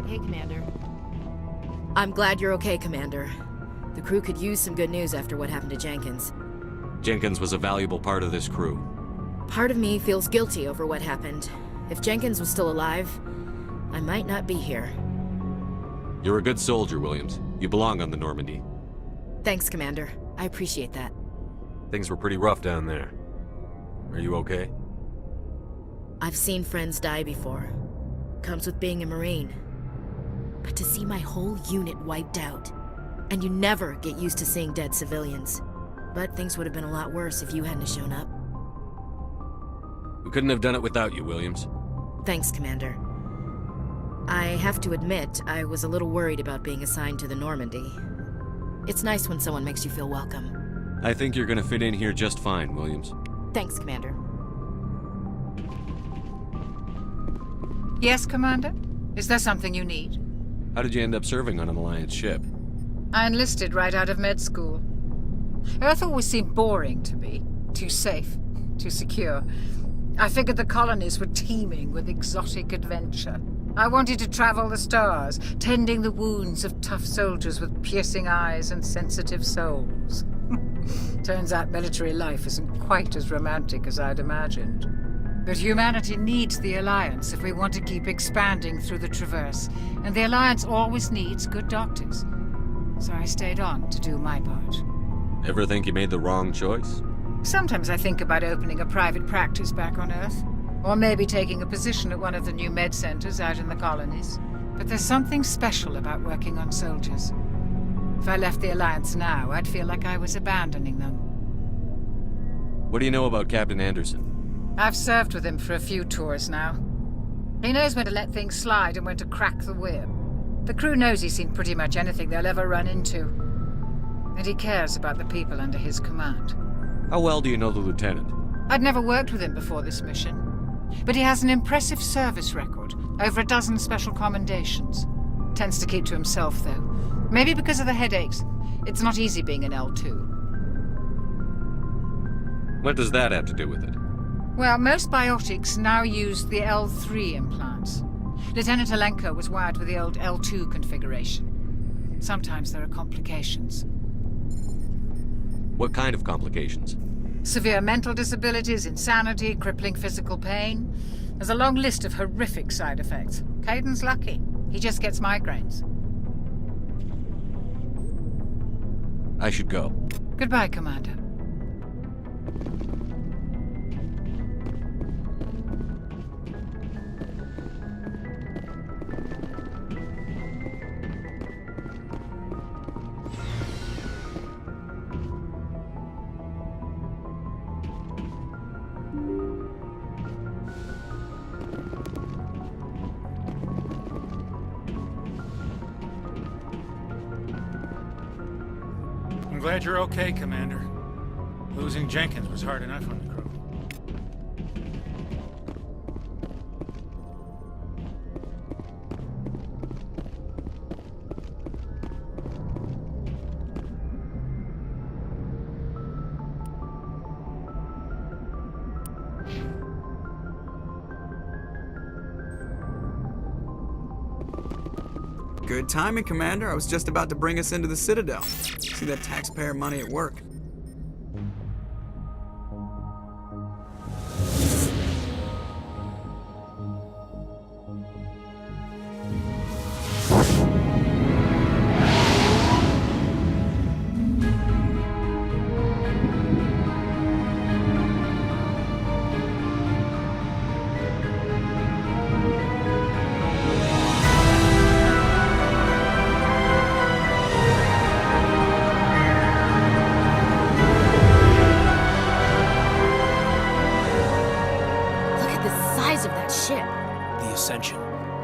Hey, Commander. I'm glad you're okay, Commander. The crew could use some good news after what happened to Jenkins. Jenkins was a valuable part of this crew. Part of me feels guilty over what happened. If Jenkins was still alive, I might not be here. You're a good soldier, Williams. You belong on the Normandy. Thanks, Commander. I appreciate that. Things were pretty rough down there. Are you okay? I've seen friends die before. Comes with being a Marine. But to see my whole unit wiped out, and you never get used to seeing dead civilians. But things would have been a lot worse if you hadn't shown up. We couldn't have done it without you, Williams. Thanks, Commander. I have to admit, I was a little worried about being assigned to the Normandy. It's nice when someone makes you feel welcome. I think you're gonna fit in here just fine, Williams. Thanks, Commander. Yes, Commander? Is there something you need? How did you end up serving on an Alliance ship? I enlisted right out of med school. Earth always seemed boring to me. Too safe, too secure. I figured the colonies were teeming with exotic adventure. I wanted to travel the stars, tending the wounds of tough soldiers with piercing eyes and sensitive souls. Turns out military life isn't quite as romantic as I'd imagined. But humanity needs the Alliance if we want to keep expanding through the Traverse, and the Alliance always needs good doctors. So I stayed on to do my part. Ever think you made the wrong choice? Sometimes I think about opening a private practice back on Earth, or maybe taking a position at one of the new med centers out in the colonies. But there's something special about working on soldiers. If I left the Alliance now, I'd feel like I was abandoning them. What do you know about Captain Anderson? I've served with him for a few tours now. He knows when to let things slide and when to crack the whip. The crew knows he's seen pretty much anything they'll ever run into. And he cares about the people under his command. How well do you know the lieutenant? I'd never worked with him before this mission. But he has an impressive service record, over a dozen special commendations. Tends to keep to himself, though. Maybe because of the headaches. It's not easy being an L2. What does that have to do with it? Well, most biotics now use the L3 implants. Lieutenant Alenko was wired with the old L2 configuration. Sometimes there are complications. What kind of complications? Severe mental disabilities, insanity, crippling physical pain. There's a long list of horrific side effects. Caden's lucky. He just gets migraines. I should go. Goodbye, Commander. I'm glad you're okay, Commander. Losing Jenkins was hard enough on the crew. Good timing, Commander. I was just about to bring us into the Citadel. See that taxpayer money at work.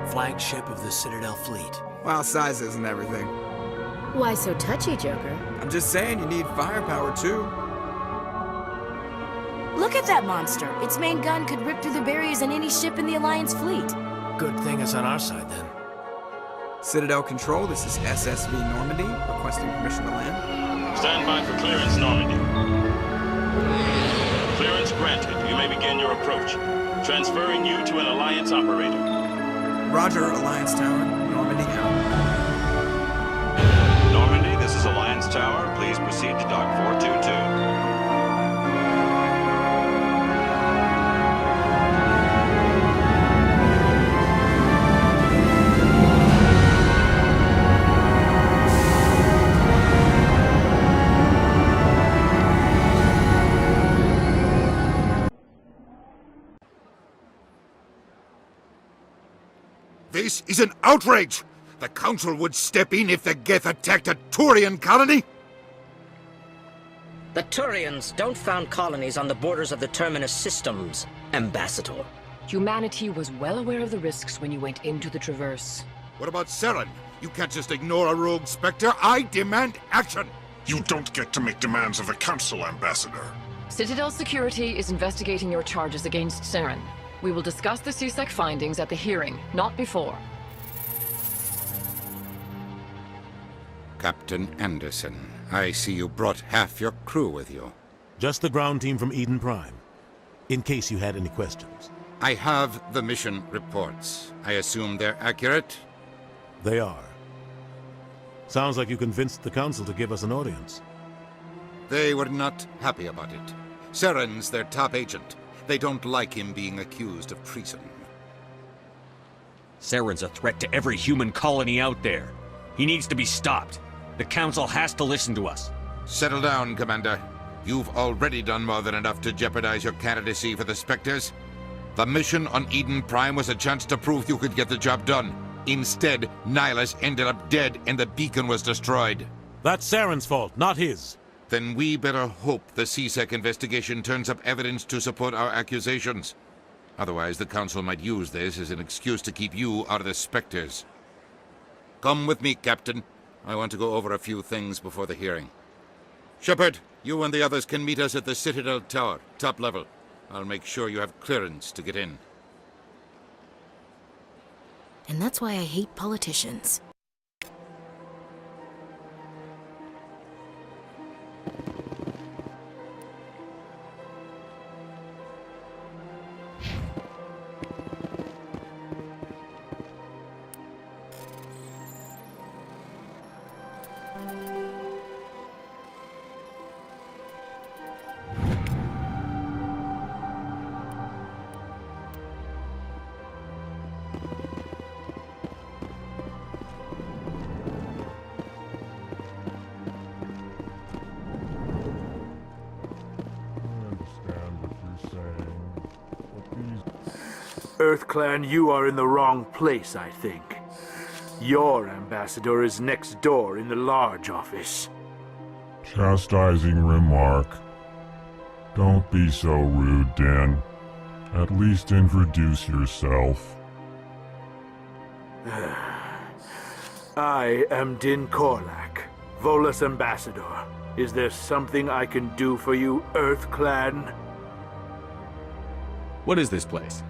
Flagship of the Citadel fleet. Well, size isn't everything. Why so touchy, Joker? I'm just saying you need firepower, too. Look at that monster. Its main gun could rip through the barriers in any ship in the Alliance fleet. Good thing it's on our side, then. Citadel Control, this is SSV Normandy, requesting permission to land. Stand by for clearance, Normandy. Clearance granted. You may begin your approach. Transferring you to an Alliance operator. Roger, Alliance Tower. Normandy out. Normandy, this is Alliance Tower. Please proceed to dock 422. This is an outrage! The Council would step in if the Geth attacked a Turian colony? The Turians don't found colonies on the borders of the Terminus systems, Ambassador. Humanity was well aware of the risks when you went into the Traverse. What about Seren? You can't just ignore a rogue Spectre. I demand action! You don't get to make demands of the Council, Ambassador. Citadel Security is investigating your charges against Seren. We will discuss the CSEC findings at the hearing, not before. Captain Anderson, I see you brought half your crew with you. Just the ground team from Eden Prime, in case you had any questions. I have the mission reports. I assume they're accurate? They are. Sounds like you convinced the Council to give us an audience. They were not happy about it. Seren's their top agent. They don't like him being accused of treason. Seren's a threat to every human colony out there. He needs to be stopped. The Council has to listen to us. Settle down, Commander. You've already done more than enough to jeopardize your candidacy for the Spectres. The mission on Eden Prime was a chance to prove you could get the job done. Instead, Nihilus ended up dead and the beacon was destroyed. That's Seren's fault, not his. Then we better hope the CSEC investigation turns up evidence to support our accusations. Otherwise, the Council might use this as an excuse to keep you out of the Spectres. Come with me, Captain. I want to go over a few things before the hearing. Shepard, you and the others can meet us at the Citadel Tower, top level. I'll make sure you have clearance to get in. And that's why I hate politicians. EarthClan, you are in the wrong place, I think. Your ambassador is next door in the large office. Chastising remark. Don't be so rude, Dan. At least introduce yourself. I am Din Korlak, Volus ambassador. Is there something I can do for you, EarthClan? What is this place?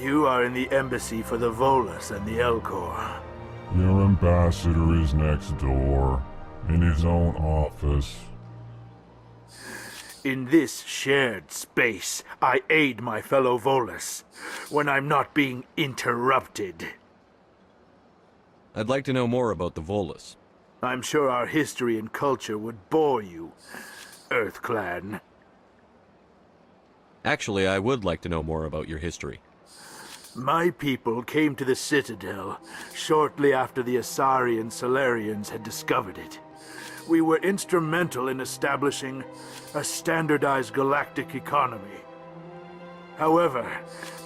You are in the embassy for the Volus and the Elcor. Your ambassador is next door, in his own office. In this shared space, I aid my fellow Volus, when I'm not being interrupted. I'd like to know more about the Volus. I'm sure our history and culture would bore you, EarthClan. Actually, I would like to know more about your history. My people came to the Citadel shortly after the Asari and Solarians had discovered it. We were instrumental in establishing a standardized galactic economy. However,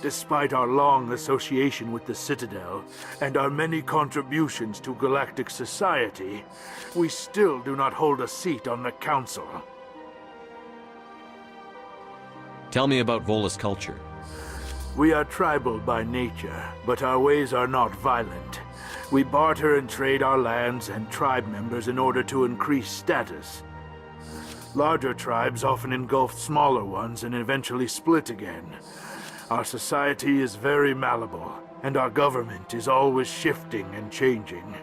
despite our long association with the Citadel and our many contributions to galactic society, we still do not hold a seat on the Council. Tell me about Volus culture. We are tribal by nature, but our ways are not violent. We barter and trade our lands and tribe members in order to increase status. Larger tribes often engulf smaller ones and eventually split again. Our society is very malleable, and our government is always shifting and changing.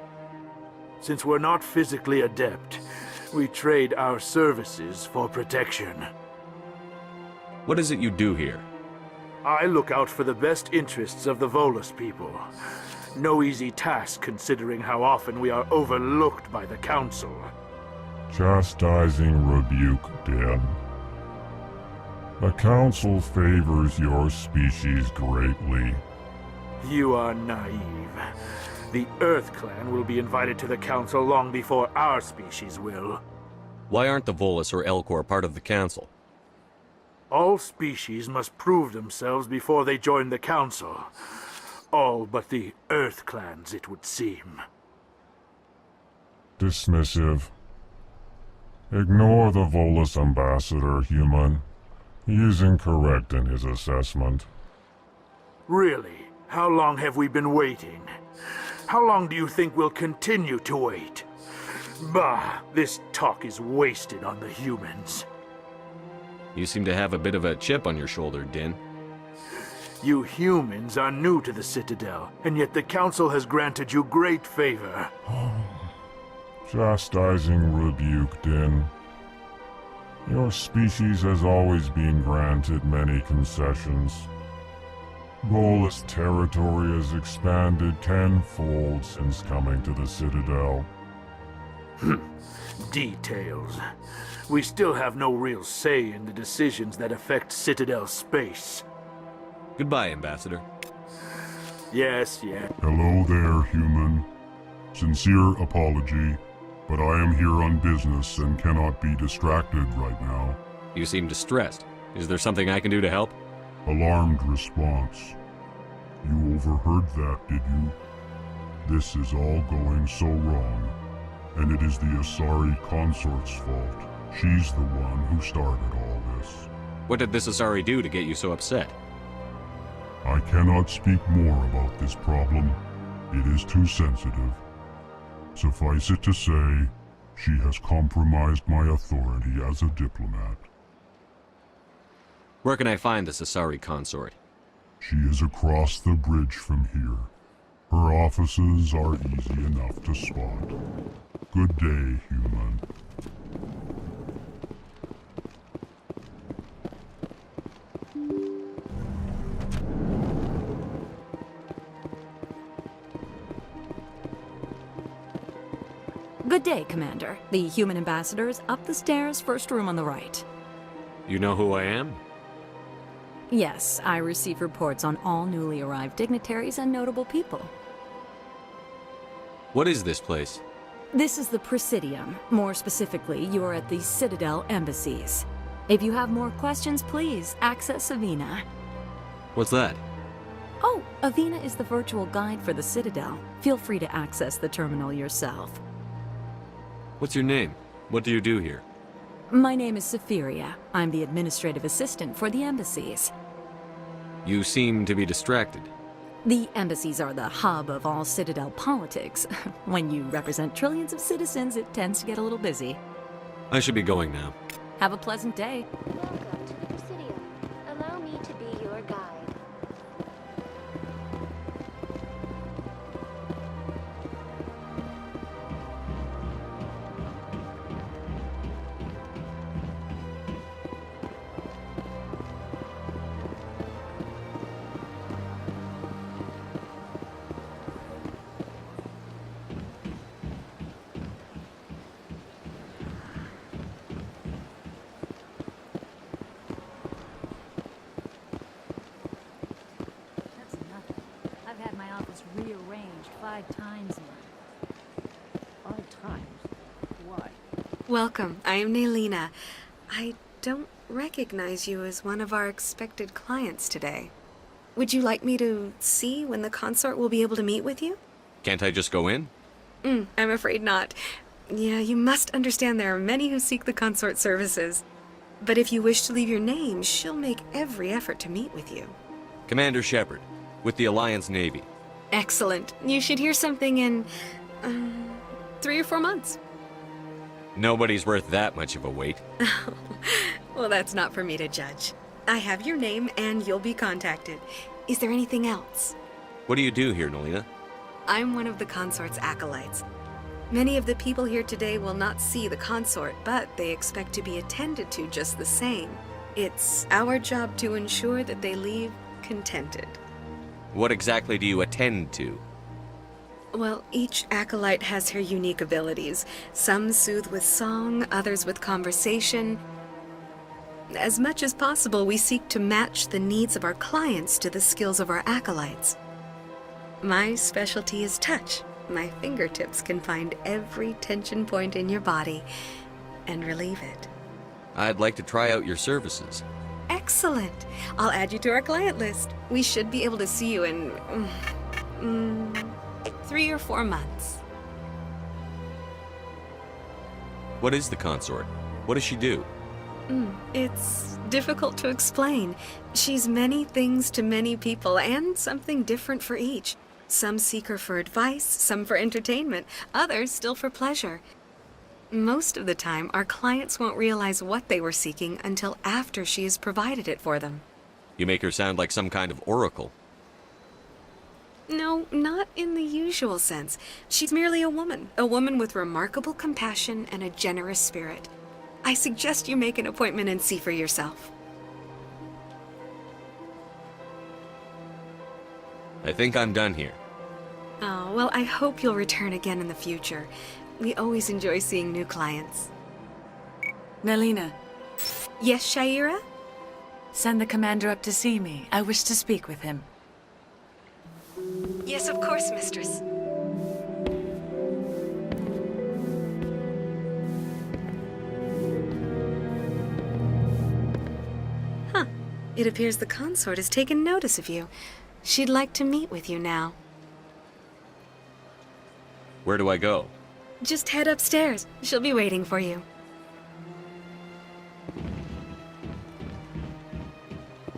Since we're not physically adept, we trade our services for protection. What is it you do here? I look out for the best interests of the Volus people. No easy task considering how often we are overlooked by the Council. Chastising rebuke, Dan. The Council favors your species greatly. You are naive. The Earth Clan will be invited to the Council long before our species will. Why aren't the Volus or Elcor part of the Council? All species must prove themselves before they join the Council. All but the Earth Clans, it would seem. Dismissive. Ignore the Volus ambassador, human. He is incorrect in his assessment. Really? How long have we been waiting? How long do you think we'll continue to wait? Bah, this talk is wasted on the humans. You seem to have a bit of a chip on your shoulder, Din. You humans are new to the Citadel, and yet the Council has granted you great favor. Chastising rebuke, Din. Your species has always been granted many concessions. Volus territory has expanded tenfold since coming to the Citadel. Details. We still have no real say in the decisions that affect Citadel space. Goodbye, Ambassador. Yes. Hello there, human. Sincere apology, but I am here on business and cannot be distracted right now. You seem distressed. Is there something I can do to help? Alarmed response. You overheard that, did you? This is all going so wrong, and it is the Asari consort's fault. She's the one who started all this. What did this Asari do to get you so upset? I cannot speak more about this problem. It is too sensitive. Suffice it to say, she has compromised my authority as a diplomat. Where can I find this Asari consort? She is across the bridge from here. Her offices are easy enough to spot. Good day, human. Good day, Commander. The human ambassador is up the stairs, first room on the right. You know who I am? Yes, I receive reports on all newly arrived dignitaries and notable people. What is this place? This is the Presidium. More specifically, you are at the Citadel embassies. If you have more questions, please access Avina. What's that? Oh, Avina is the virtual guide for the Citadel. Feel free to access the terminal yourself. What's your name? What do you do here? My name is Sephiria. I'm the administrative assistant for the embassies. You seem to be distracted. The embassies are the hub of all Citadel politics. When you represent trillions of citizens, it tends to get a little busy. I should be going now. Have a pleasant day. Welcome to the Presidium. Allow me to be your guide. Rearranged 5 times now. 5 times? Why? Welcome. I am Naylina. I don't recognize you as one of our expected clients today. Would you like me to see when the consort will be able to meet with you? Can't I just go in? I'm afraid not. Yeah, you must understand there are many who seek the consort services. But if you wish to leave your name, she'll make every effort to meet with you. Commander Shepard, with the Alliance Navy. Excellent. You should hear something in 3 or 4 months. Nobody's worth that much of a wait. Well, that's not for me to judge. I have your name and you'll be contacted. Is there anything else? What do you do here, Nolina? I'm one of the consort's acolytes. Many of the people here today will not see the consort, but they expect to be attended to just the same. It's our job to ensure that they leave contented. What exactly do you attend to? Well, each acolyte has her unique abilities. Some soothe with song, others with conversation. As much as possible, we seek to match the needs of our clients to the skills of our acolytes. My specialty is touch. My fingertips can find every tension point in your body and relieve it. I'd like to try out your services. Excellent. I'll add you to our client list. We should be able to see you in 3 or 4 months. What is the consort? What does she do? It's difficult to explain. She's many things to many people, and something different for each. Some seek her for advice, some for entertainment, others still for pleasure. Most of the time, our clients won't realize what they were seeking until after she has provided it for them. You make her sound like some kind of oracle. No, not in the usual sense. She's merely a woman with remarkable compassion and a generous spirit. I suggest you make an appointment and see for yourself. I think I'm done here. Oh, well, I hope you'll return again in the future. We always enjoy seeing new clients. Nelina. Yes, Shaira? Send the commander up to see me. I wish to speak with him. Yes, of course, mistress. Huh. It appears the consort has taken notice of you. She'd like to meet with you now. Where do I go? Just head upstairs. She'll be waiting for you.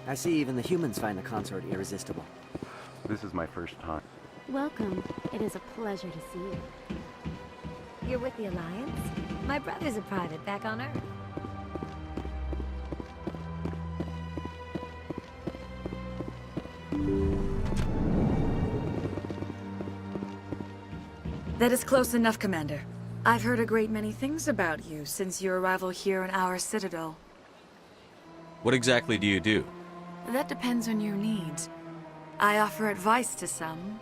I see even the humans find the consort irresistible. This is my first time. Welcome. It is a pleasure to see you. You're with the Alliance? My brother's a private back on Earth. That is close enough, Commander. I've heard a great many things about you since your arrival here in our citadel. What exactly do you do? That depends on your needs. I offer advice to some,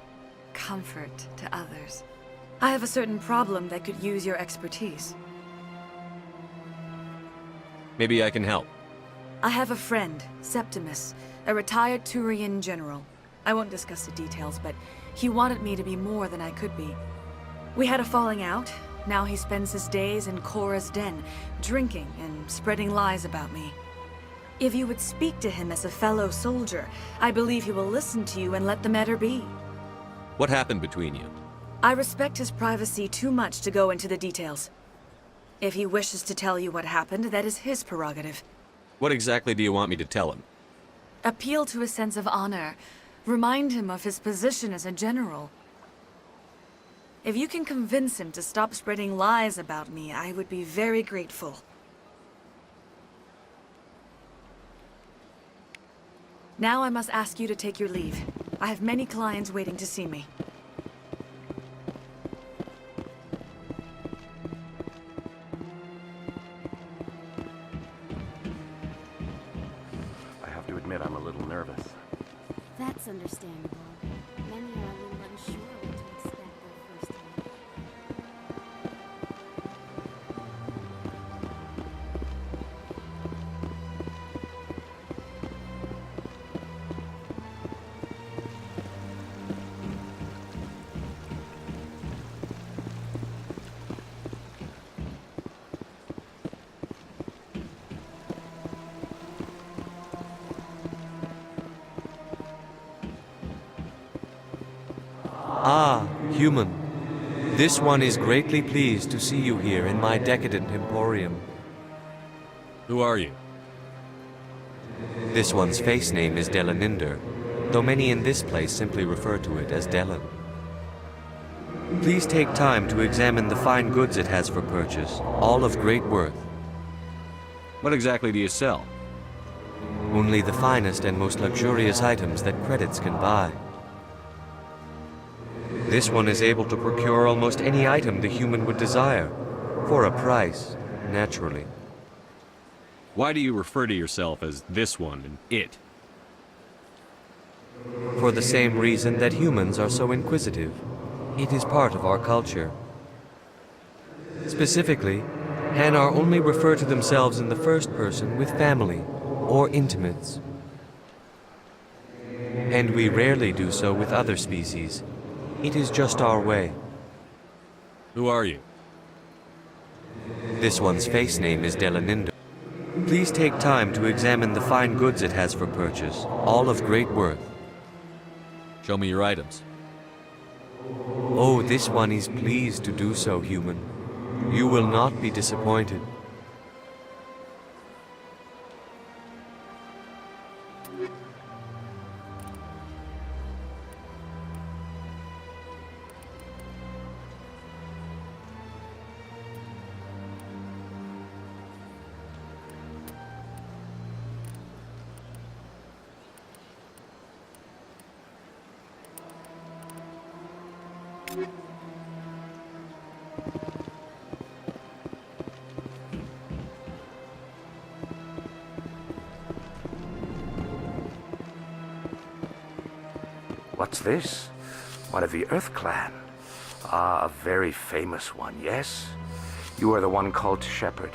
comfort to others. I have a certain problem that could use your expertise. Maybe I can help. I have a friend, Septimus, a retired Turian general. I won't discuss the details, but he wanted me to be more than I could be. We had a falling out. Now he spends his days in Korra's den, drinking and spreading lies about me. If you would speak to him as a fellow soldier, I believe he will listen to you and let the matter be. What happened between you? I respect his privacy too much to go into the details. If he wishes to tell you what happened, that is his prerogative. What exactly do you want me to tell him? Appeal to his sense of honor. Remind him of his position as a general. If you can convince him to stop spreading lies about me, I would be very grateful. Now I must ask you to take your leave. I have many clients waiting to see me. I have to admit I'm a little nervous. That's understandable. Many are a little unsure what to expect their first time. Ah, human. This one is greatly pleased to see you here in my decadent emporium. Who are you? This one's face name is Delaninder, though many in this place simply refer to it as Delan. Please take time to examine the fine goods it has for purchase, all of great worth. What exactly do you sell? Only the finest and most luxurious items that credits can buy. This one is able to procure almost any item the human would desire, for a price, naturally. Why do you refer to yourself as this one and it? For the same reason that humans are so inquisitive. It is part of our culture. Specifically, Hanar only refer to themselves in the first person with family or intimates. And we rarely do so with other species. It is just our way. Who are you? This one's face name is Delanindo. Please take time to examine the fine goods it has for purchase, all of great worth. Show me your items. Oh, this one is pleased to do so, human. You will not be disappointed. What's this? One of the Earth Clan. Ah, a very famous one, yes? You are the one called Shepherd.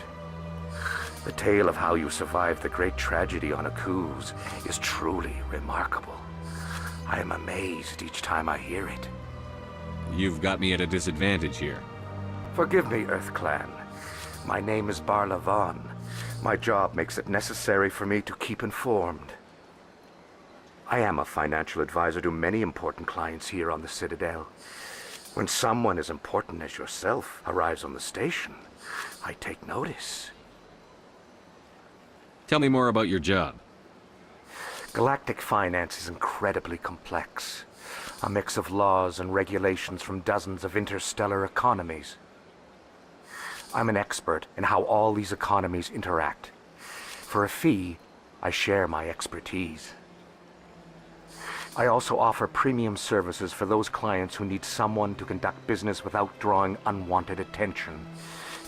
The tale of how you survived the great tragedy on Akuz is truly remarkable. I am amazed each time I hear it. You've got me at a disadvantage here. Forgive me, Earth Clan. My name is Barla Vaughn. My job makes it necessary for me to keep informed. I am a financial advisor to many important clients here on the Citadel. When someone as important as yourself arrives on the station, I take notice. Tell me more about your job. Galactic finance is incredibly complex. A mix of laws and regulations from dozens of interstellar economies. I'm an expert in how all these economies interact. For a fee, I share my expertise. I also offer premium services for those clients who need someone to conduct business without drawing unwanted attention.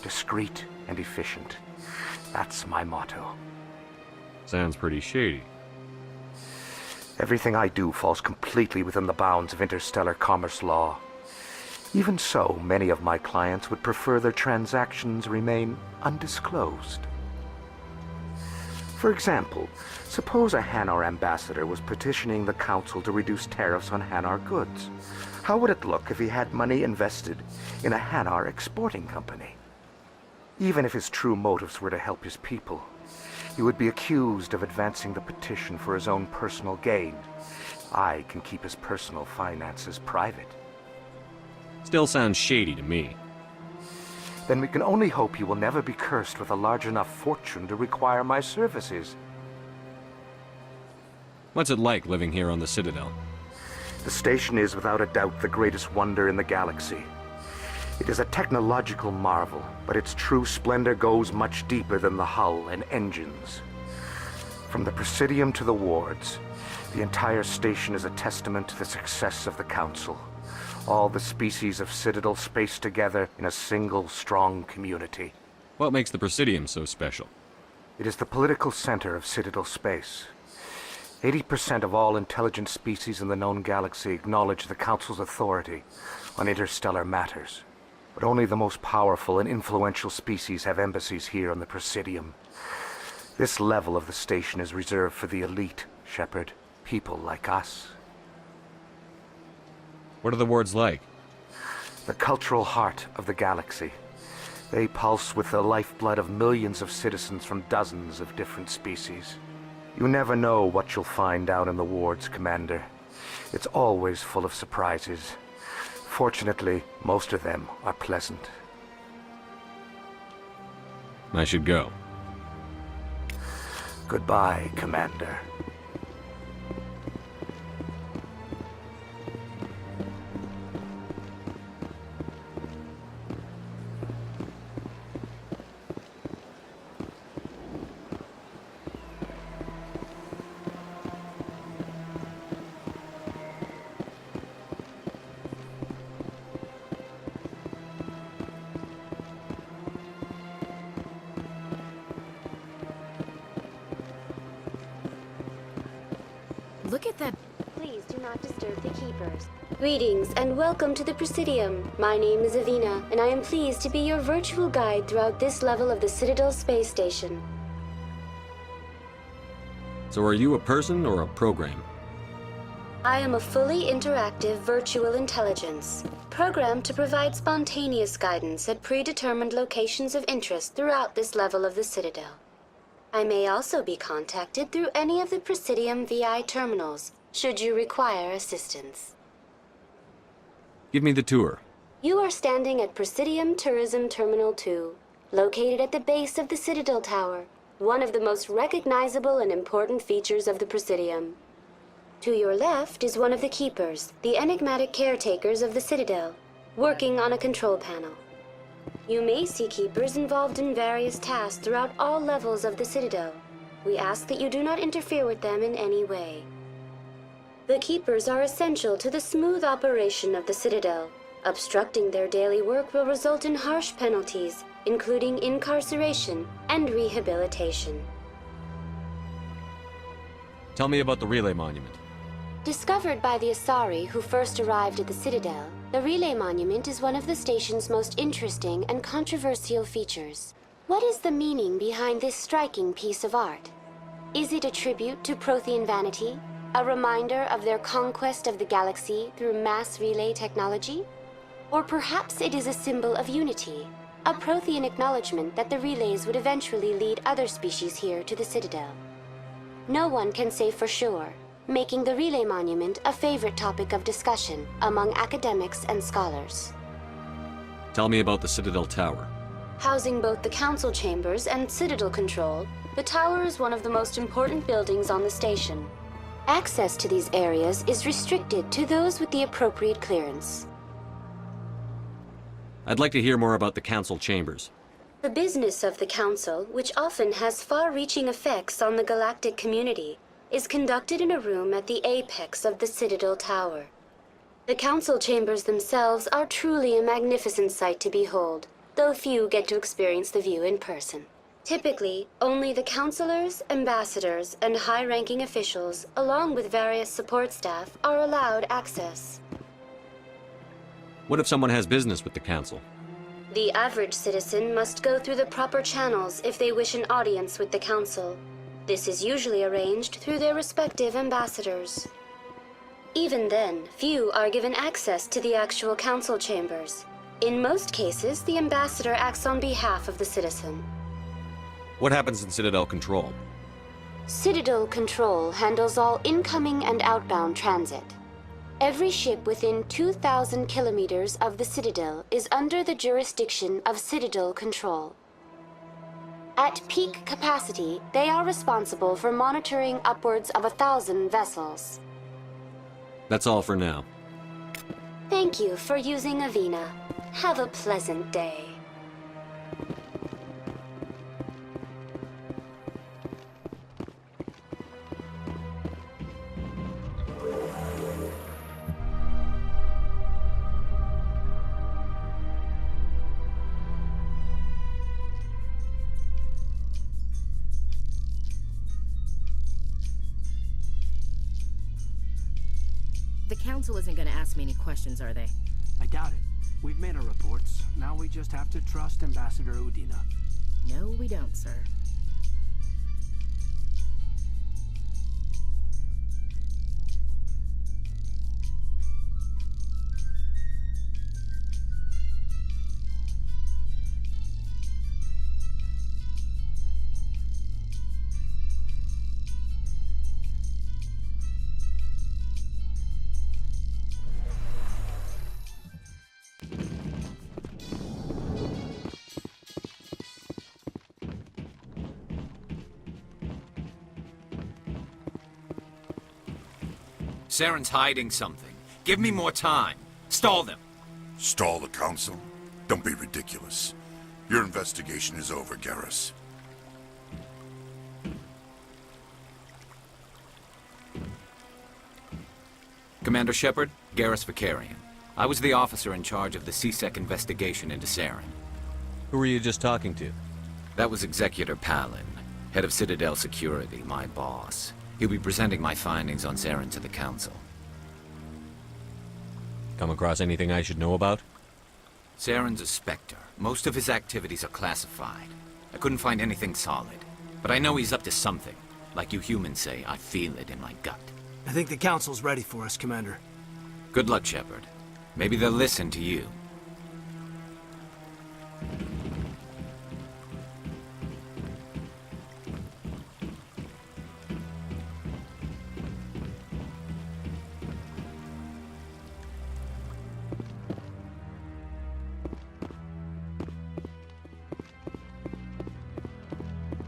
Discreet and efficient. That's my motto. Sounds pretty shady. Everything I do falls completely within the bounds of interstellar commerce law. Even so, many of my clients would prefer their transactions remain undisclosed. For example, suppose a Hanar ambassador was petitioning the council to reduce tariffs on Hanar goods. How would it look if he had money invested in a Hanar exporting company? Even if his true motives were to help his people, he would be accused of advancing the petition for his own personal gain. I can keep his personal finances private. Still sounds shady to me. Then we can only hope you will never be cursed with a large enough fortune to require my services. What's it like living here on the Citadel? The station is without a doubt the greatest wonder in the galaxy. It is a technological marvel, but its true splendor goes much deeper than the hull and engines. From the Presidium to the wards, the entire station is a testament to the success of the Council. All the species of Citadel spaced together in a single, strong community. What makes the Presidium so special? It is the political center of Citadel space. 80% of all intelligent species in the known galaxy acknowledge the Council's authority on interstellar matters. But only the most powerful and influential species have embassies here on the Presidium. This level of the station is reserved for the elite, Shepherd, people like us. What are the wards like? The cultural heart of the galaxy. They pulse with the lifeblood of millions of citizens from dozens of different species. You never know what you'll find down in the wards, Commander. It's always full of surprises. Fortunately, most of them are pleasant. I should go. Goodbye, Commander. Look at that. Please, not disturb the keepers. Greetings and welcome to the Presidium. My name is Avina, and I am pleased to be your virtual guide throughout this level of the Citadel space station. So are you a person or a program? I am a fully interactive virtual intelligence, programmed to provide spontaneous guidance at predetermined locations of interest throughout this level of the Citadel. I may also be contacted through any of the Presidium VI terminals, should you require assistance. Give me the tour. You are standing at Presidium Tourism Terminal 2, located at the base of the Citadel Tower, one of the most recognizable and important features of the Presidium. To your left is one of the Keepers, the enigmatic caretakers of the Citadel, working on a control panel. You may see Keepers involved in various tasks throughout all levels of the Citadel. We ask that you do not interfere with them in any way. The Keepers are essential to the smooth operation of the Citadel. Obstructing their daily work will result in harsh penalties, including incarceration and rehabilitation. Tell me about the relay monument. Discovered by the Asari who first arrived at the Citadel, the Relay Monument is one of the station's most interesting and controversial features. What is the meaning behind this striking piece of art? Is it a tribute to Prothean vanity? A reminder of their conquest of the galaxy through mass relay technology? Or perhaps it is a symbol of unity, a Prothean acknowledgement that the relays would eventually lead other species here to the Citadel. No one can say for sure, making the Relay Monument a favorite topic of discussion among academics and scholars. Tell me about the Citadel Tower. Housing both the council chambers and Citadel control, the tower is one of the most important buildings on the station. Access to these areas is restricted to those with the appropriate clearance. I'd like to hear more about the council chambers. The business of the council, which often has far-reaching effects on the galactic community, is conducted in a room at the apex of the Citadel Tower. The council chambers themselves are truly a magnificent sight to behold, though few get to experience the view in person. Typically, only the councilors, ambassadors, and high-ranking officials, along with various support staff, are allowed access. What if someone has business with the council? The average citizen must go through the proper channels if they wish an audience with the council. This is usually arranged through their respective ambassadors. Even then, few are given access to the actual council chambers. In most cases, the ambassador acts on behalf of the citizen. What happens in Citadel Control? Citadel Control handles all incoming and outbound transit. Every ship within 2,000 kilometers of the Citadel is under the jurisdiction of Citadel Control. At peak capacity, they are responsible for monitoring upwards of 1,000 vessels. That's all for now. Thank you for using Avina. Have a pleasant day. The council isn't gonna ask me any questions, are they? I doubt it. We've made our reports. Now we just have to trust Ambassador Udina. No, we don't, sir. Saren's hiding something. Give me more time. Stall them. Stall the council? Don't be ridiculous. Your investigation is over, Garrus. Commander Shepard, Garrus Vicarian. I was the officer in charge of the CSEC investigation into Saren. Who were you just talking to? That was Executor Palin, head of Citadel Security, my boss. He'll be presenting my findings on Saren to the Council. Come across anything I should know about? Saren's a Spectre. Most of his activities are classified. I couldn't find anything solid. But I know he's up to something. Like you humans say, I feel it in my gut. I think the Council's ready for us, Commander. Good luck, Shepard. Maybe they'll listen to you.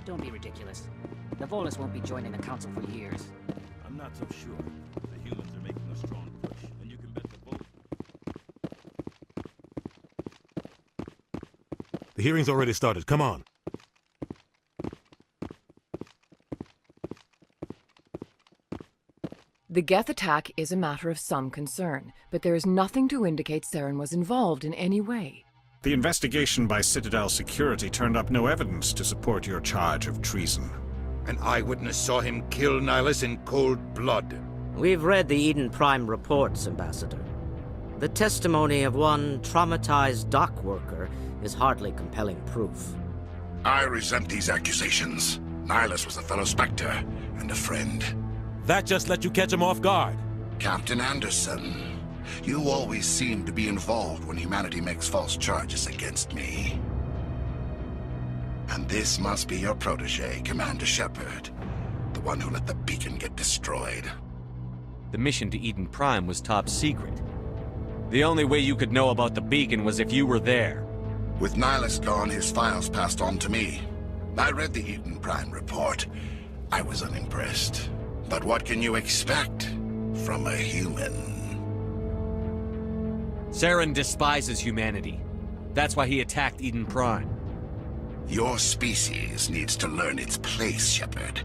Don't be ridiculous. The Volus won't be joining the Council for years. I'm not so sure. The humans are making a strong push, and you can bet the Volus... The hearing's already started. Come on. The Geth attack is a matter of some concern, but there is nothing to indicate Saren was involved in any way. The investigation by Citadel Security turned up no evidence to support your charge of treason. An eyewitness saw him kill Nihilus in cold blood. We've read the Eden Prime reports, Ambassador. The testimony of one traumatized dock worker is hardly compelling proof. I resent these accusations. Nihilus was a fellow Spectre and a friend. That just let you catch him off guard. Captain Anderson, you always seem to be involved when humanity makes false charges against me. And this must be your protege, Commander Shepherd. The one who let the beacon get destroyed. The mission to Eden Prime was top secret. The only way you could know about the beacon was if you were there. With Nihilus gone, his files passed on to me. I read the Eden Prime report. I was unimpressed. But what can you expect from a human? Saren despises humanity. That's why he attacked Eden Prime. Your species needs to learn its place, Shepherd.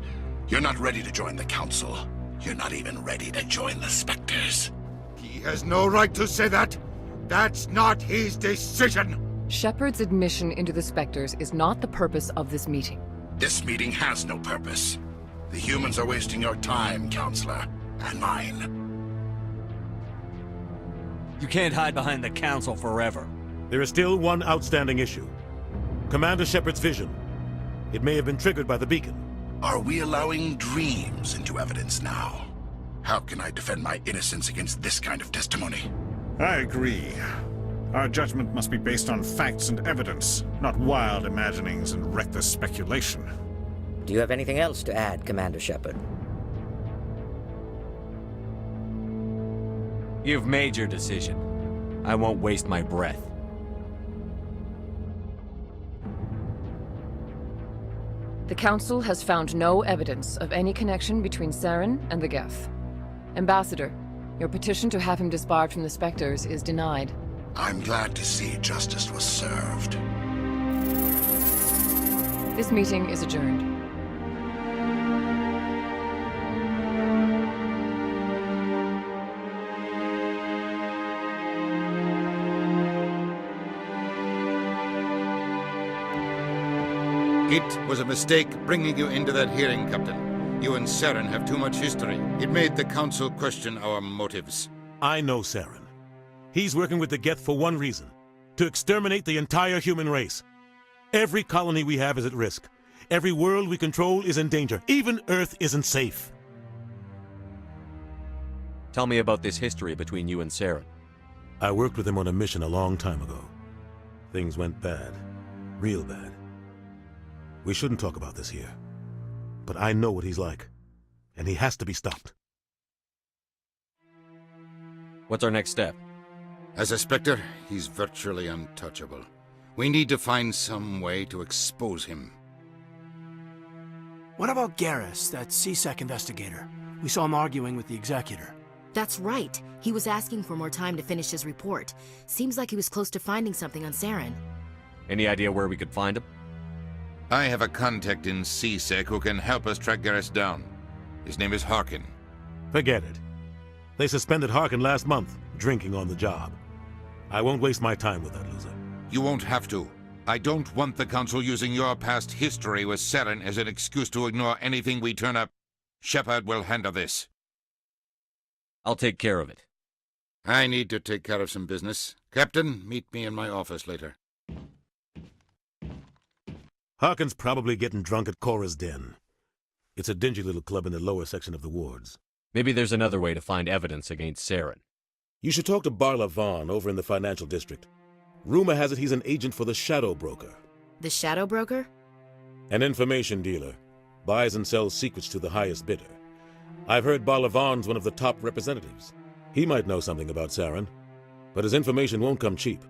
You're not ready to join the Council. You're not even ready to join the Spectres. He has no right to say that. That's not his decision. Shepard's admission into the Spectres is not the purpose of this meeting. This meeting has no purpose. The humans are wasting your time, Counselor, and mine. You can't hide behind the Council forever. There is still one outstanding issue. Commander Shepard's vision. It may have been triggered by the beacon. Are we allowing dreams into evidence now? How can I defend my innocence against this kind of testimony? I agree. Our judgment must be based on facts and evidence, not wild imaginings and reckless speculation. Do you have anything else to add, Commander Shepard? You've made your decision. I won't waste my breath. The Council has found no evidence of any connection between Saren and the Geth. Ambassador, your petition to have him disbarred from the Spectres is denied. I'm glad to see justice was served. This meeting is adjourned. It was a mistake bringing you into that hearing, Captain. You and Saren have too much history. It made the Council question our motives. I know Saren. He's working with the Geth for one reason. To exterminate the entire human race. Every colony we have is at risk. Every world we control is in danger. Even Earth isn't safe. Tell me about this history between you and Saren. I worked with him on a mission a long time ago. Things went bad. Real bad. We shouldn't talk about this here. But I know what he's like. And he has to be stopped. What's our next step? As a Spectre, he's virtually untouchable. We need to find some way to expose him. What about Garrus, that CSEC investigator? We saw him arguing with the Executor. That's right. He was asking for more time to finish his report. Seems like he was close to finding something on Saren. Any idea where we could find him? I have a contact in CSEC who can help us track Garrus down. His name is Harkin. Forget it. They suspended Harkin last month, drinking on the job. I won't waste my time with that loser. You won't have to. I don't want the Council using your past history with Saren as an excuse to ignore anything we turn up. Shepherd will handle this. I'll take care of it. I need to take care of some business. Captain, meet me in my office later. Harkin's probably getting drunk at Cora's Den. It's a dingy little club in the lower section of the wards. Maybe there's another way to find evidence against Saren. You should talk to Barla Vaughn over in the financial district. Rumor has it he's an agent for the Shadow Broker. The Shadow Broker? An information dealer. Buys and sells secrets to the highest bidder. I've heard Barla Vaughn's one of the top representatives. He might know something about Saren, but his information won't come cheap.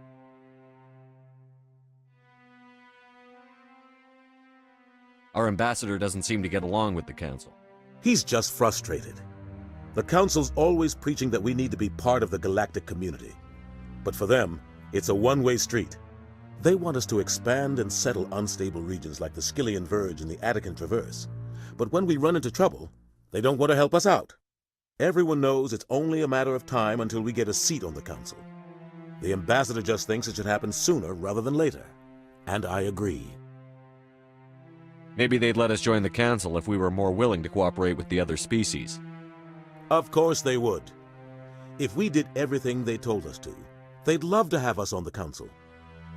Our ambassador doesn't seem to get along with the Council. He's just frustrated. The Council's always preaching that we need to be part of the galactic community. But for them, it's a one-way street. They want us to expand and settle unstable regions like the Skillian Verge and the Attican Traverse. But when we run into trouble, they don't want to help us out. Everyone knows it's only a matter of time until we get a seat on the Council. The ambassador just thinks it should happen sooner rather than later. And I agree. Maybe they'd let us join the Council if we were more willing to cooperate with the other species. Of course they would. If we did everything they told us to, they'd love to have us on the Council.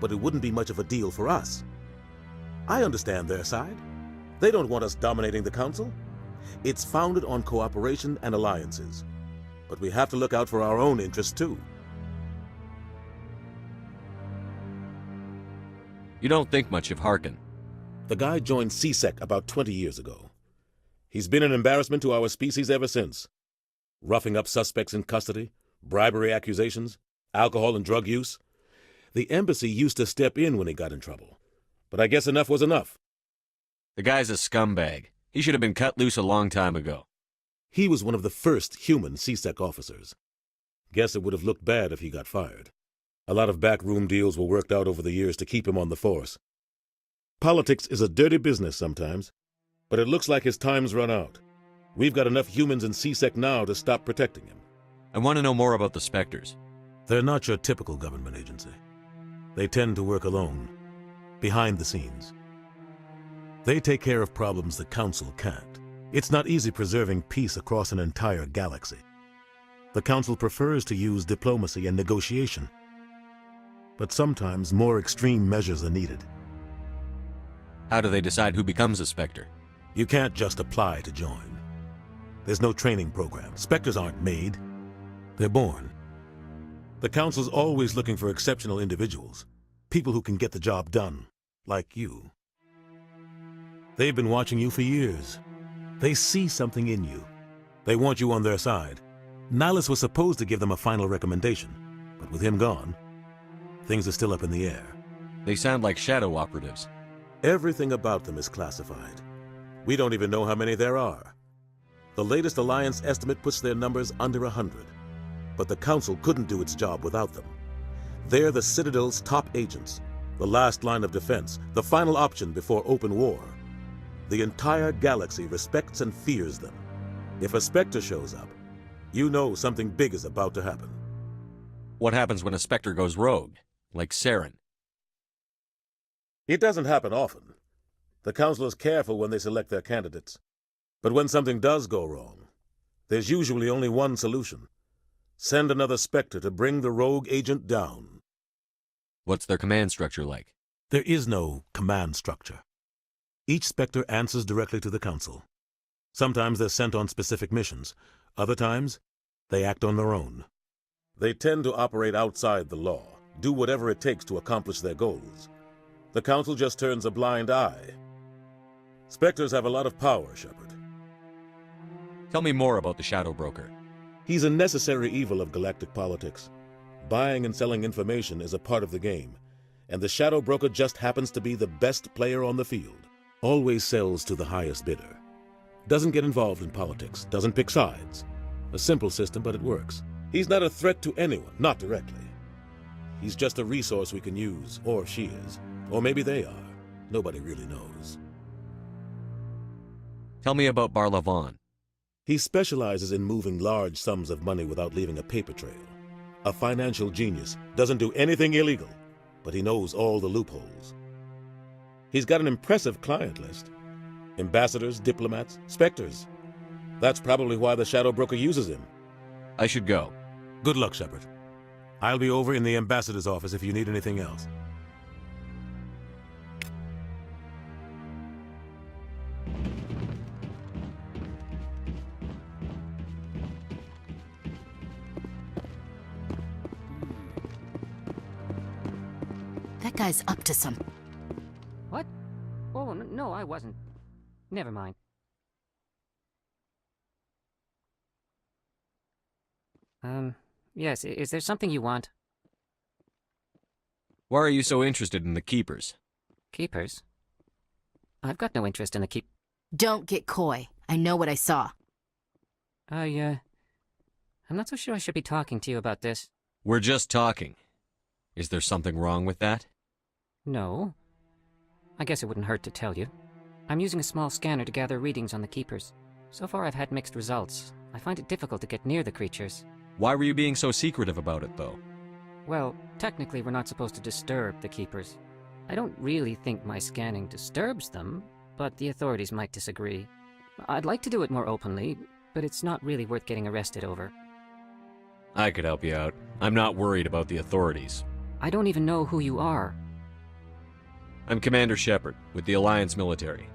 But it wouldn't be much of a deal for us. I understand their side. They don't want us dominating the Council. It's founded on cooperation and alliances. But we have to look out for our own interests too. You don't think much of Harkin. The guy joined CSEC about 20 years ago. He's been an embarrassment to our species ever since. Roughing up suspects in custody, bribery accusations, alcohol and drug use. The embassy used to step in when he got in trouble. But I guess enough was enough. The guy's a scumbag. He should have been cut loose a long time ago. He was one of the first human CSEC officers. Guess it would have looked bad if he got fired. A lot of backroom deals were worked out over the years to keep him on the force. Politics is a dirty business sometimes, but it looks like his time's run out. We've got enough humans in CSEC now to stop protecting him. I want to know more about the Spectres. They're not your typical government agency. They tend to work alone, behind the scenes. They take care of problems the Council can't. It's not easy preserving peace across an entire galaxy. The Council prefers to use diplomacy and negotiation. But sometimes more extreme measures are needed. How do they decide who becomes a Spectre? You can't just apply to join. There's no training program. Spectres aren't made. They're born. The Council's always looking for exceptional individuals. People who can get the job done. Like you. They've been watching you for years. They see something in you. They want you on their side. Nihilus was supposed to give them a final recommendation, but with him gone, things are still up in the air. They sound like shadow operatives. Everything about them is classified. We don't even know how many there are. The latest Alliance estimate puts their numbers under 100. But the Council couldn't do its job without them. They're the Citadel's top agents, the last line of defense, the final option before open war. The entire galaxy respects and fears them. If a Spectre shows up, you know something big is about to happen. What happens when a Spectre goes rogue, like Saren? It doesn't happen often. The Council is careful when they select their candidates. But when something does go wrong, there's usually only one solution. Send another Spectre to bring the rogue agent down. What's their command structure like? There is no command structure. Each Spectre answers directly to the Council. Sometimes they're sent on specific missions. Other times, they act on their own. They tend to operate outside the law, do whatever it takes to accomplish their goals. The Council just turns a blind eye. Spectres have a lot of power, Shepard. Tell me more about the Shadow Broker. He's a necessary evil of galactic politics. Buying and selling information is a part of the game, and the Shadow Broker just happens to be the best player on the field. Always sells to the highest bidder. Doesn't get involved in politics, doesn't pick sides. A simple system, but it works. He's not a threat to anyone, not directly. He's just a resource we can use, or she is. Or maybe they are. Nobody really knows. Tell me about Barla Vaughn. He specializes in moving large sums of money without leaving a paper trail. A financial genius, doesn't do anything illegal, but he knows all the loopholes. He's got an impressive client list. Ambassadors, diplomats, Spectres. That's probably why the Shadow Broker uses him. I should go. Good luck, Shepard. I'll be over in the ambassador's office if you need anything else. That guy's up to some... What? Oh, no, I wasn't. Never mind. Yes, is there something you want? Why are you so interested in the Keepers? Keepers? I've got no interest in the keep... Don't get coy. I know what I saw. I'm not so sure I should be talking to you about this. We're just talking. Is there something wrong with that? No. I guess it wouldn't hurt to tell you. I'm using a small scanner to gather readings on the Keepers. So far I've had mixed results. I find it difficult to get near the creatures. Why were you being so secretive about it, though? Well, technically we're not supposed to disturb the Keepers. I don't really think my scanning disturbs them, but the authorities might disagree. I'd like to do it more openly, but it's not really worth getting arrested over. I could help you out. I'm not worried about the authorities. I don't even know who you are. I'm Commander Shepherd, with the Alliance military.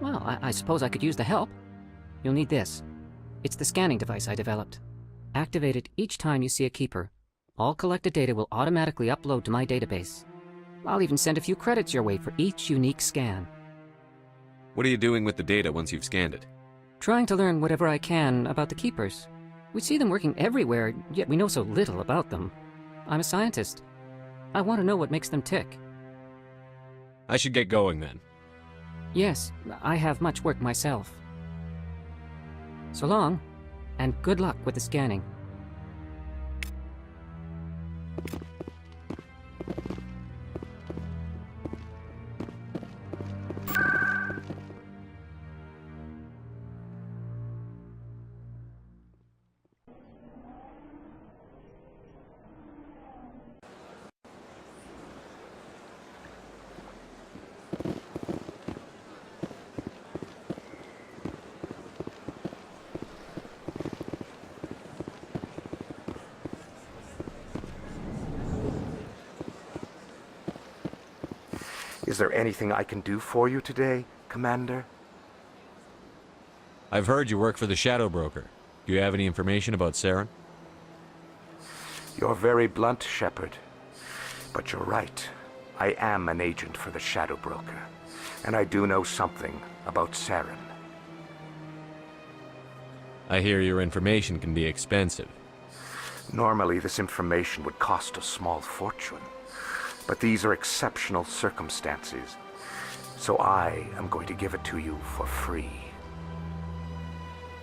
Well, I suppose I could use the help. You'll need this. It's the scanning device I developed. Activate it each time you see a Keeper. All collected data will automatically upload to my database. I'll even send a few credits your way for each unique scan. What are you doing with the data once you've scanned it? Trying to learn whatever I can about the Keepers. We see them working everywhere, yet we know so little about them. I'm a scientist. I want to know what makes them tick. I should get going then. Yes, I have much work myself. So long, and good luck with the scanning. Is there anything I can do for you today, Commander? I've heard you work for the Shadow Broker. Do you have any information about Saren? You're very blunt, Shepherd. But you're right. I am an agent for the Shadow Broker. And I do know something about Saren. I hear your information can be expensive. Normally, this information would cost a small fortune. But these are exceptional circumstances. So I am going to give it to you for free.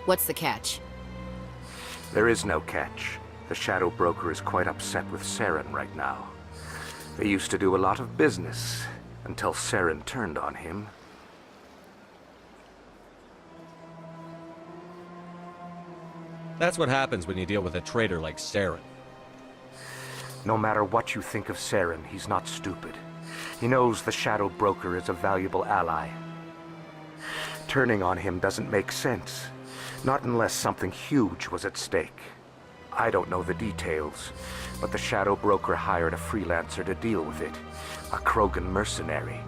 What's the catch? There is no catch. The Shadow Broker is quite upset with Saren right now. They used to do a lot of business until Saren turned on him. That's what happens when you deal with a traitor like Saren. No matter what you think of Saren, he's not stupid. He knows the Shadow Broker is a valuable ally. Turning on him doesn't make sense. Not unless something huge was at stake. I don't know the details, but the Shadow Broker hired a freelancer to deal with it. A Krogan mercenary.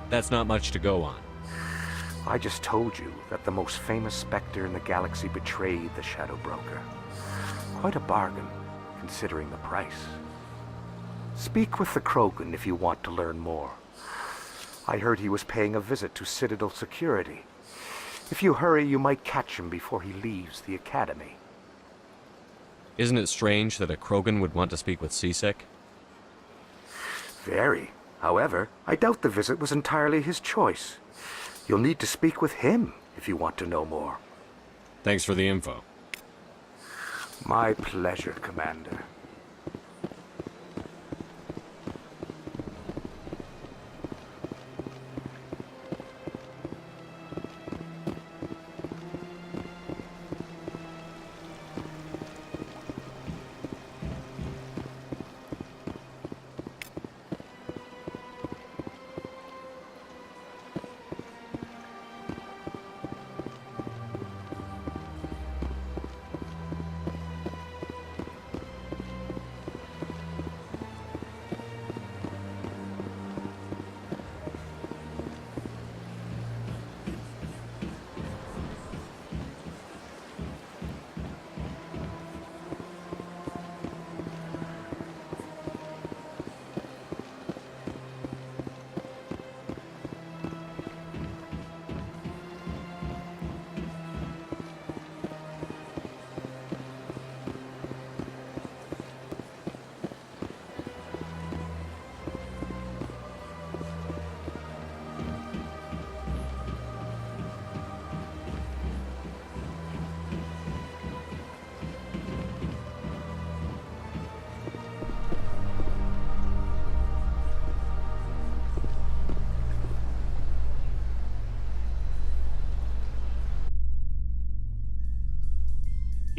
That's not much to go on. I just told you that the most famous Spectre in the galaxy betrayed the Shadow Broker. Quite a bargain, considering the price. Speak with the Krogan if you want to learn more. I heard he was paying a visit to Citadel security. If you hurry, you might catch him before he leaves the Academy. Isn't it strange that a Krogan would want to speak with CSEC? Very. However, I doubt the visit was entirely his choice. You'll need to speak with him if you want to know more. Thanks for the info. My pleasure, Commander.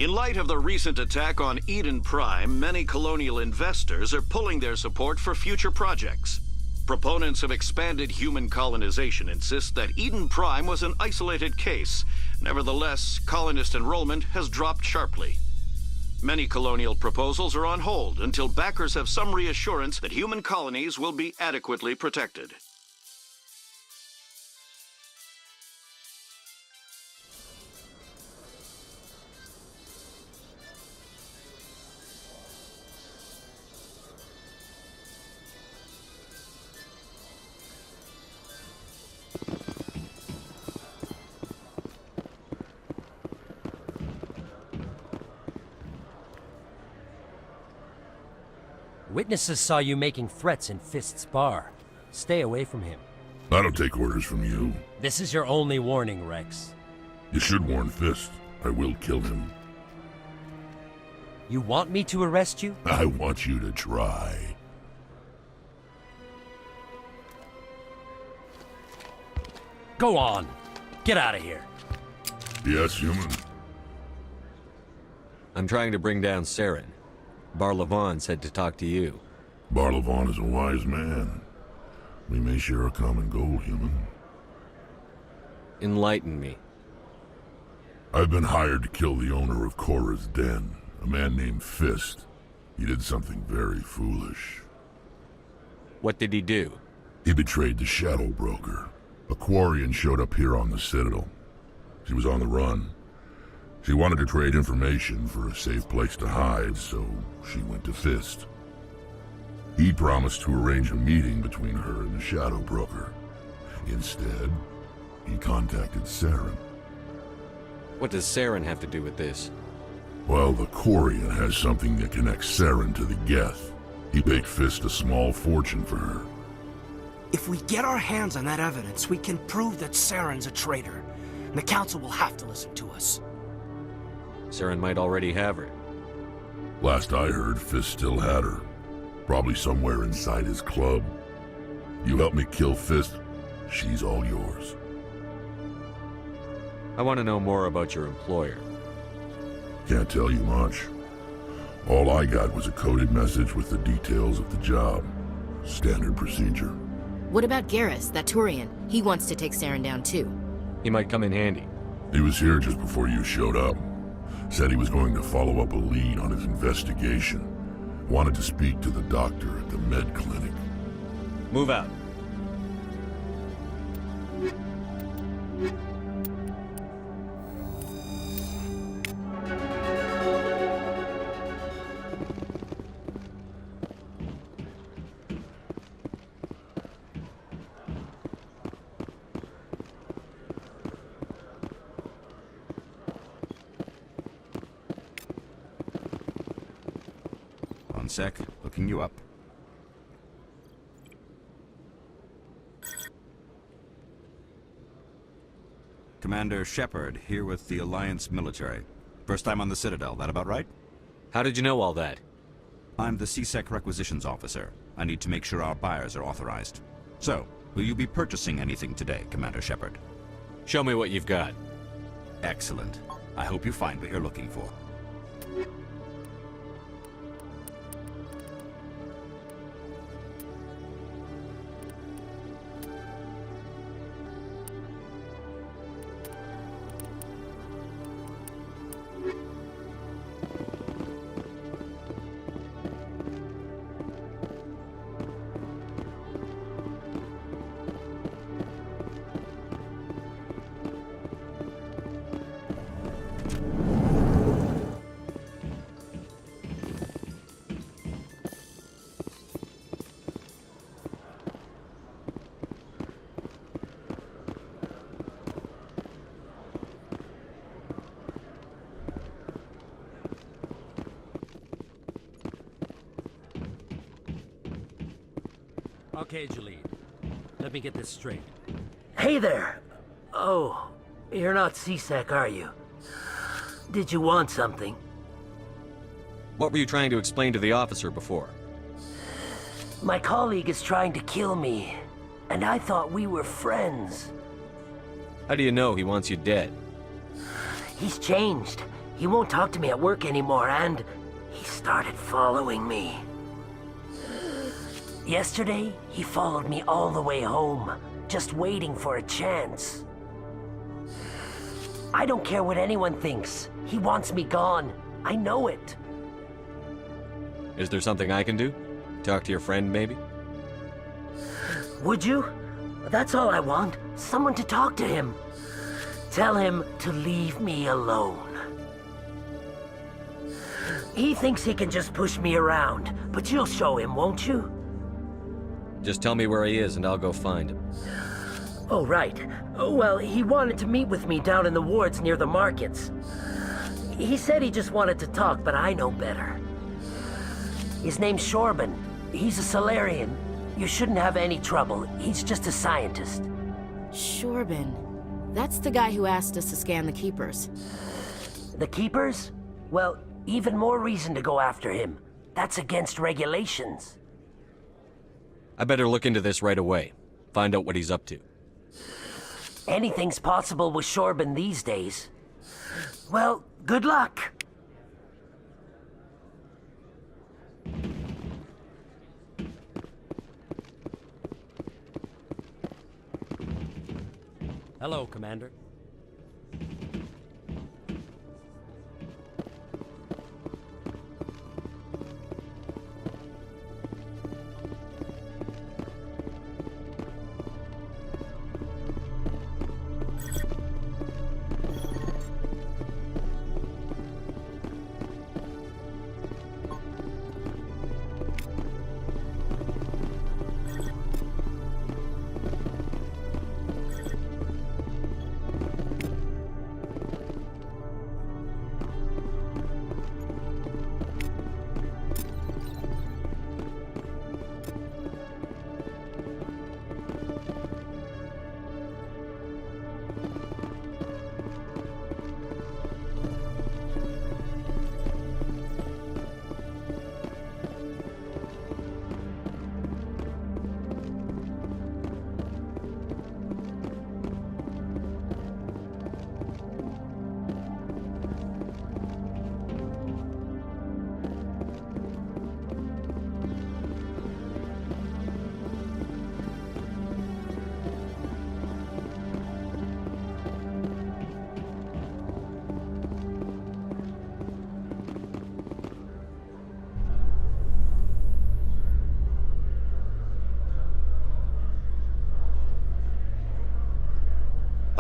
In light of the recent attack on Eden Prime, many colonial investors are pulling their support for future projects. Proponents of expanded human colonization insist that Eden Prime was an isolated case. Nevertheless, colonist enrollment has dropped sharply. Many colonial proposals are on hold until backers have some reassurance that human colonies will be adequately protected. Witnesses saw you making threats in Fist's bar. Stay away from him. I don't take orders from you. This is your only warning, Rex. You should warn Fist. I will kill him. You want me to arrest you? I want you to try. Go on. Get out of here. Yes, human. I'm trying to bring down Saren. Barlavon said to talk to you. Barlavon is a wise man. We may share a common goal, human. Enlighten me. I've been hired to kill the owner of Korra's Den, a man named Fist. He did something very foolish. What did he do? He betrayed the Shadow Broker. A Quarian showed up here on the Citadel. She was on the run. She wanted to trade information for a safe place to hide, so she went to Fist. He promised to arrange a meeting between her and the Shadow Broker. Instead, he contacted Saren. What does Saren have to do with this? Well, the Quarian has something that connects Saren to the Geth. He paid Fist a small fortune for her. If we get our hands on that evidence, we can prove that Saren's a traitor. And the Council will have to listen to us. Saren might already have her. Last I heard, Fist still had her. Probably somewhere inside his club. You help me kill Fist, she's all yours. I want to know more about your employer. Can't tell you much. All I got was a coded message with the details of the job. Standard procedure. What about Garrus, that Turian? He wants to take Saren down too. He might come in handy. He was here just before you showed up. Said he was going to follow up a lead on his investigation. Wanted to speak to the doctor at the med clinic. Move out. Sec, looking you up. Commander Shepherd, here with the Alliance military. First time on the Citadel, that about right? How did you know all that? I'm the CSEC requisitions officer. I need to make sure our buyers are authorized. So, will you be purchasing anything today, Commander Shepherd? Show me what you've got. Excellent. I hope you find what you're looking for. Okay, Jalid. Let me get this straight. Hey there! Oh, you're not CSEC, are you? Did you want something? What were you trying to explain to the officer before? My colleague is trying to kill me, and I thought we were friends. How do you know he wants you dead? He's changed. He won't talk to me at work anymore, and he started following me. Yesterday, he followed me all the way home, just waiting for a chance. I don't care what anyone thinks. He wants me gone. I know it. Is there something I can do? Talk to your friend, maybe? Would you? That's all I want. Someone to talk to him. Tell him to leave me alone. He thinks he can just push me around, but you'll show him, won't you? Just tell me where he is and I'll go find him. Oh, right. Well, he wanted to meet with me down in the wards near the markets. He said he just wanted to talk, but I know better. His name's Shorban. He's a Solarian. You shouldn't have any trouble. He's just a scientist. Shorban. That's the guy who asked us to scan the Keepers. The Keepers? Well, even more reason to go after him. That's against regulations. I better look into this right away. Find out what he's up to. Anything's possible with Shorban these days. Well, good luck. Hello, Commander.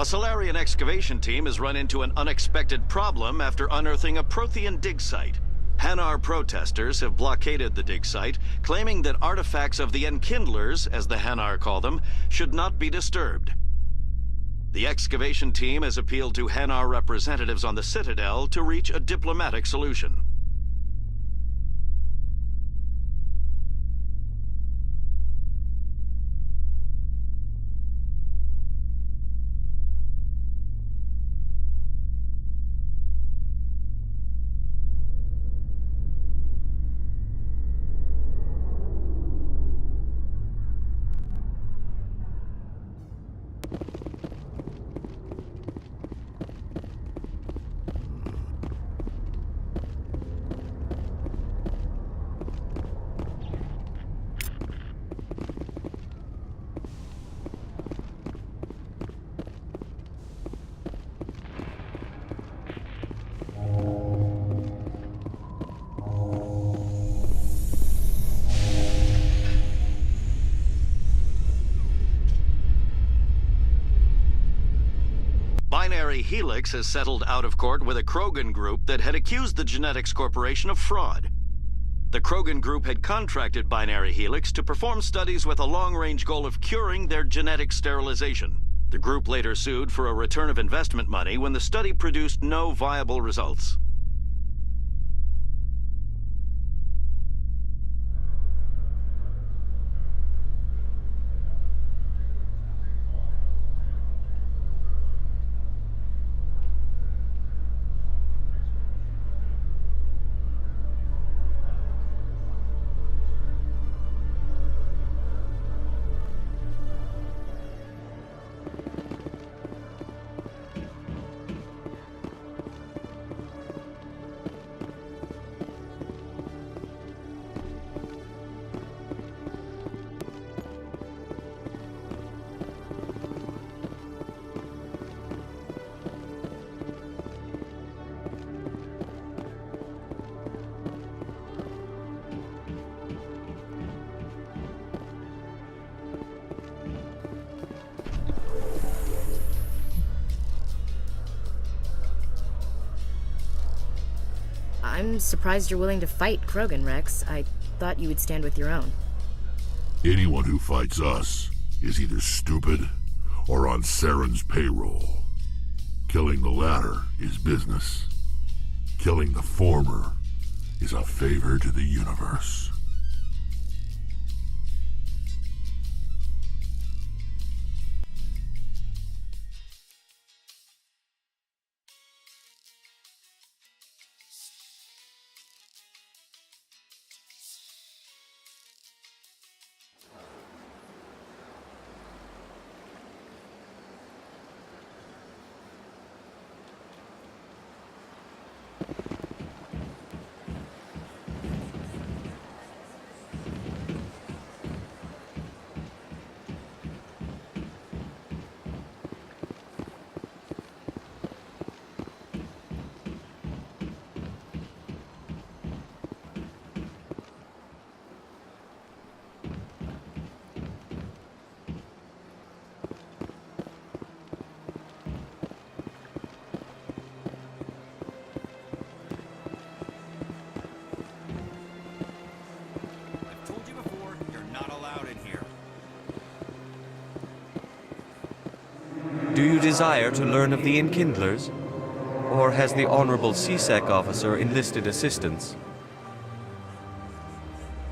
A Solarian excavation team has run into an unexpected problem after unearthing a Prothean dig site. Hanar protesters have blockaded the dig site, claiming that artifacts of the Enkindlers, as the Hanar call them, should not be disturbed. The excavation team has appealed to Hanar representatives on the Citadel to reach a diplomatic solution. Binary Helix has settled out of court with a Krogan group that had accused the Genetics Corporation of fraud. The Krogan group had contracted Binary Helix to perform studies with a long-range goal of curing their genetic sterilization. The group later sued for a return of investment money when the study produced no viable results. I'm surprised you're willing to fight Krogan, Rex. I thought you would stand with your own. Anyone who fights us is either stupid or on Saren's payroll. Killing the latter is business. Killing the former is a favor to the universe. Do you desire to learn of the Enkindlers? Or has the Honorable CSEC officer enlisted assistance?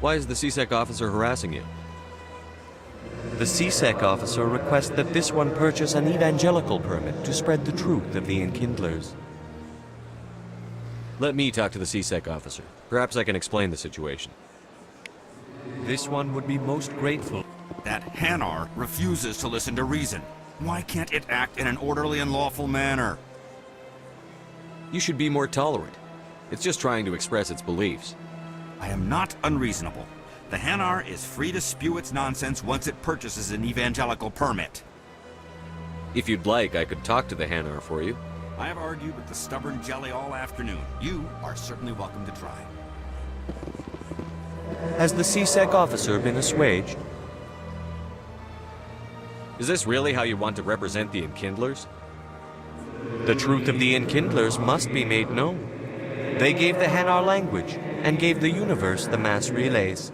Why is the CSEC officer harassing you? The CSEC officer requests that this one purchase an evangelical permit to spread the truth of the Enkindlers. Let me talk to the CSEC officer. Perhaps I can explain the situation. This one would be most grateful. That Hanar refuses to listen to reason. Why can't it act in an orderly and lawful manner? You should be more tolerant. It's just trying to express its beliefs. I am not unreasonable. The Hanar is free to spew its nonsense once it purchases an evangelical permit. If you'd like, I could talk to the Hanar for you. I have argued with the stubborn jelly all afternoon. You are certainly welcome to try. Has the CSEC officer been assuaged? Is this really how you want to represent the Enkindlers? The truth of the Enkindlers must be made known. They gave the Hanar language, and gave the universe the mass relays.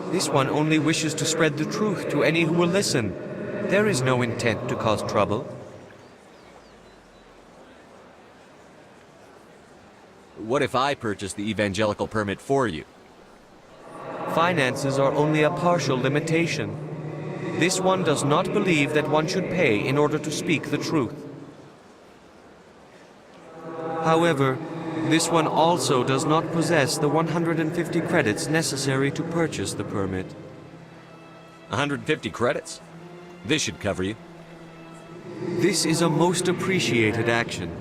This one only wishes to spread the truth to any who will listen. There is no intent to cause trouble. What if I purchase the evangelical permit for you? Finances are only a partial limitation. This one does not believe that one should pay in order to speak the truth. However, this one also does not possess the 150 credits necessary to purchase the permit. 150 credits? This should cover you. This is a most appreciated action.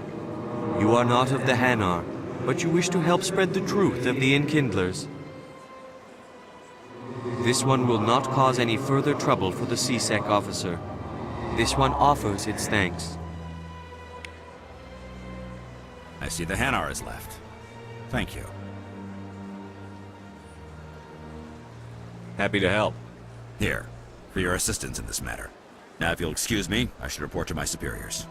You are not of the Hanar, but you wish to help spread the truth of the Enkindlers. This one will not cause any further trouble for the CSEC officer. This one offers its thanks. I see the Hanar is left. Thank you. Happy to help. Here, for your assistance in this matter. Now, if you'll excuse me, I should report to my superiors.